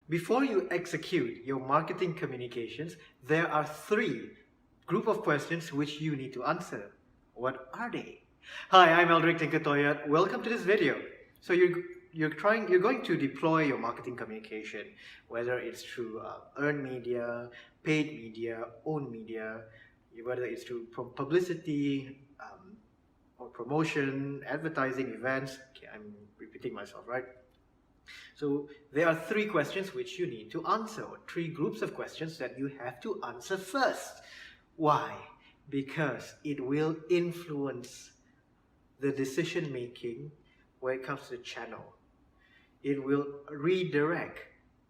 Before you execute your marketing communications, there are three group of questions which you need to answer. What are they? Hi, I'm Aldric Toyad. Welcome to this video. So you're going to deploy your marketing communication, whether it's through earned media, paid media, owned media, whether it's through publicity or promotion, advertising, events. Okay, I'm repeating myself, right? So there are three questions which you need to answer, or three groups of questions that you have to answer first. Why? Because it will influence the decision making when it comes to the channel. It will redirect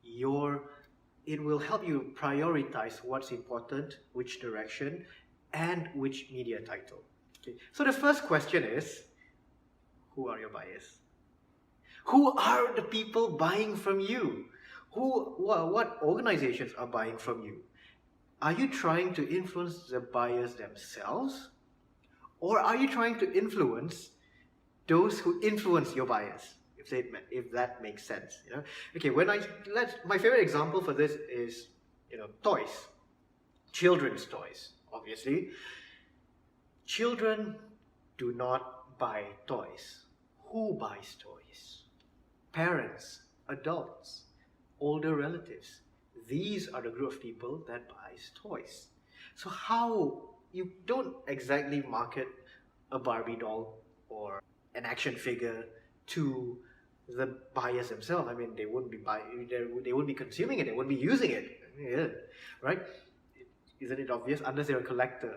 it will help you prioritize what's important, which direction, and which media title. Okay. So the first question is, who are your buyers? Who are the people buying from you? What organizations are buying from you? Are you trying to influence the buyers themselves? Or are you trying to influence those who influence your buyers? If that makes sense, you know. Okay, my favorite example for this is, toys, children's toys. Obviously, children do not buy toys. Who buys toys? Parents, adults, older relatives. These are the group of people that buys toys. So how you don't exactly market a Barbie doll or an action figure to the buyers themselves. I mean, they wouldn't be consuming it, they wouldn't be using it. Yeah, right? Isn't it obvious? Unless they're a collector.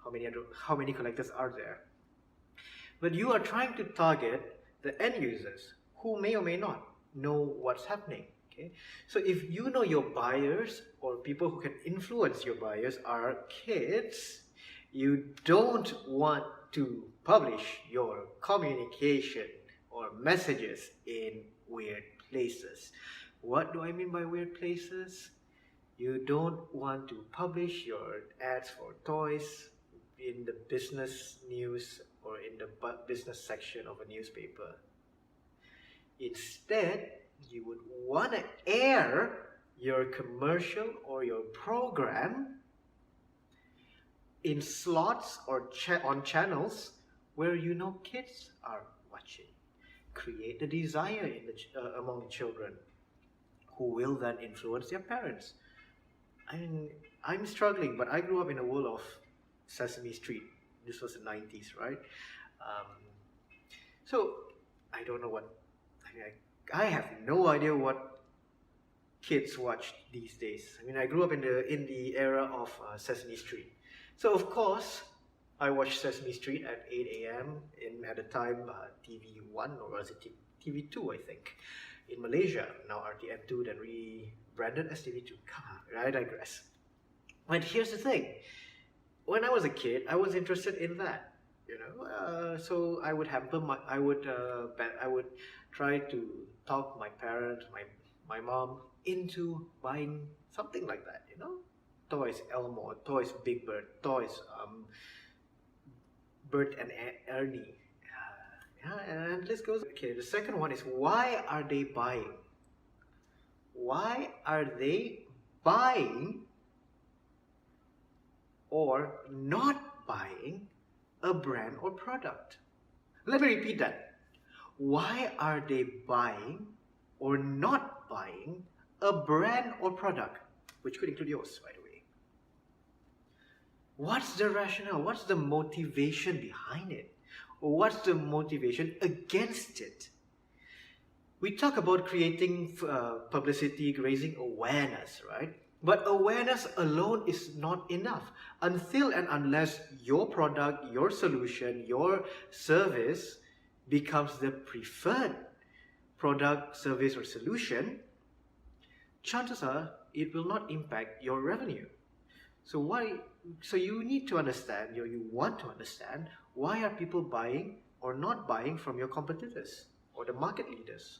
How many collectors are there? But you are trying to target the end users who may or may not know what's happening. Okay? So if you know your buyers or people who can influence your buyers are kids, you don't want to publish your communication or messages in weird places. What do I mean by weird places? You don't want to publish your ads for toys in the business news or in the business section of a newspaper. Instead, you would want to air your commercial or your program in slots or on channels where you know kids are watching. Create the desire among the children, who will then influence their parents. I mean, I'm struggling, but I grew up in a world of Sesame Street. This was the 90s, right? So I don't know what. I have no idea what kids watch these days. I mean, I grew up in the era of Sesame Street. So of course, I watched Sesame Street at 8 a.m. at the time TV1, or was it TV2, I think, in Malaysia. Now RTM2, then rebranded as TV2. I digress. But here's the thing. When I was a kid, I was interested in that. So I would I would try to talk my parents, my mom into buying something like that. Toys Elmo, toys Big Bird, toys Bert and Ernie. And this goes. Okay, the second one is, why are they buying? Why are they buying or not buying a brand or product? Let me repeat that. Why are they buying or not buying a brand or product, which could include yours, by the way? What's the rationale? What's the motivation behind it? Or what's the motivation against it? We talk about creating publicity, raising awareness, right? But awareness alone is not enough until and unless your product, your solution, your service becomes the preferred product, service, or solution. Chances are it will not impact your revenue. So you need to understand, you want to understand, why are people buying or not buying from your competitors or the market leaders?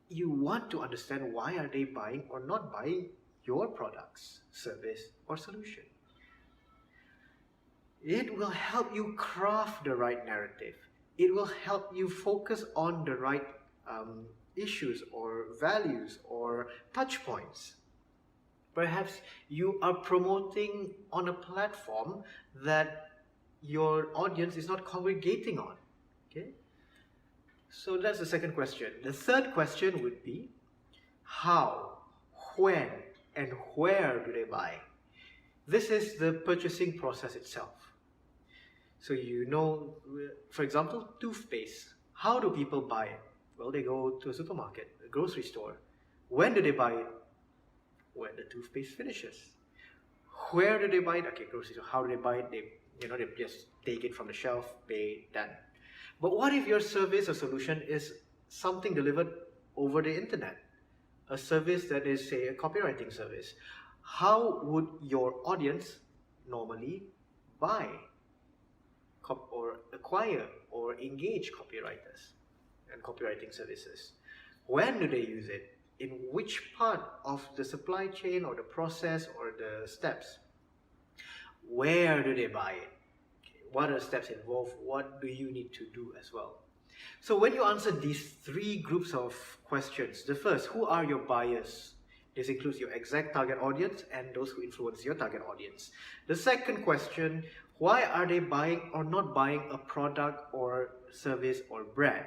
You want to understand, why are they buying or not buying your products, service, or solution. It will help you craft the right narrative. It will help you focus on the right issues or values or touch points. Perhaps you are promoting on a platform that your audience is not congregating on. Okay? So that's the second question. The third question would be how, when, and where do they buy? This is the purchasing process itself. So for example, toothpaste. How do people buy it? Well, they go to a supermarket, a grocery store. When do they buy it? When the toothpaste finishes. Where do they buy it? Okay, grocery store. How do they buy it? They just take it from the shelf, pay, done. But what if your service or solution is something delivered over the internet? A service that is, say, a copywriting service. How would your audience normally buy or acquire or engage copywriters and copywriting services? When do they use it? In which part of the supply chain or the process or the steps? Where do they buy it? Okay. What are the steps involved? What do you need to do as well? So when you answer these three groups of questions, the first, who are your buyers? This includes your exact target audience and those who influence your target audience. The second question, why are they buying or not buying a product or service or brand?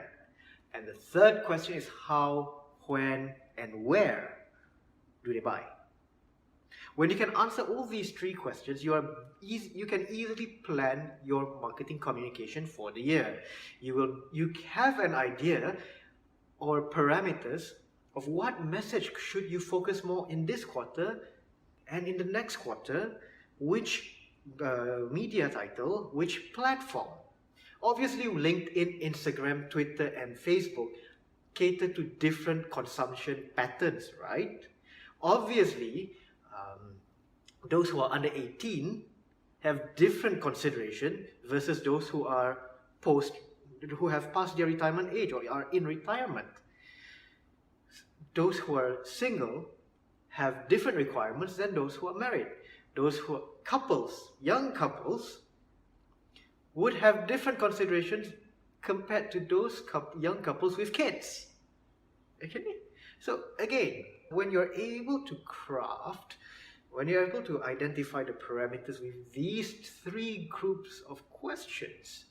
And the third question is how, when, and where do they buy? When you can answer all these three questions, you can easily plan your marketing communication for the year. You have an idea or parameters of what message should you focus more in this quarter and in the next quarter, which media title, which platform. Obviously, LinkedIn, Instagram, Twitter, and Facebook cater to different consumption patterns, right? Obviously, those who are under 18 have different consideration versus those who have passed their retirement age or are in retirement. Those who are single have different requirements than those who are married. Those who are couples, young couples, would have different considerations compared to those young couples with kids. Okay? So again, when you're able to identify the parameters with these three groups of questions,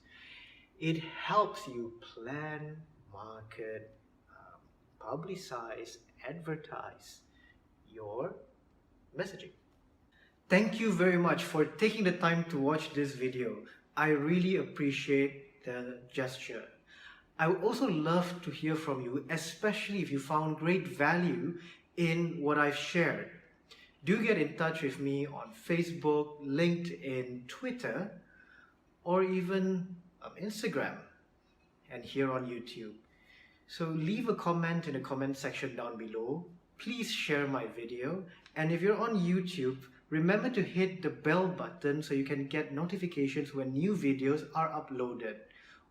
it helps you plan, market, publicize, advertise your messaging. Thank you very much for taking the time to watch this video. I really appreciate the gesture. I would also love to hear from you, especially if you found great value in what I've shared. Do get in touch with me on Facebook, LinkedIn, Twitter, or even Instagram, and here on YouTube. So leave a comment in the comment section down below. Please share my video. And if you're on YouTube, remember to hit the bell button so you can get notifications when new videos are uploaded.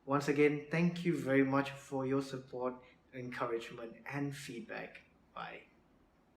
Once again, thank you very much for your support, encouragement, and feedback. Bye.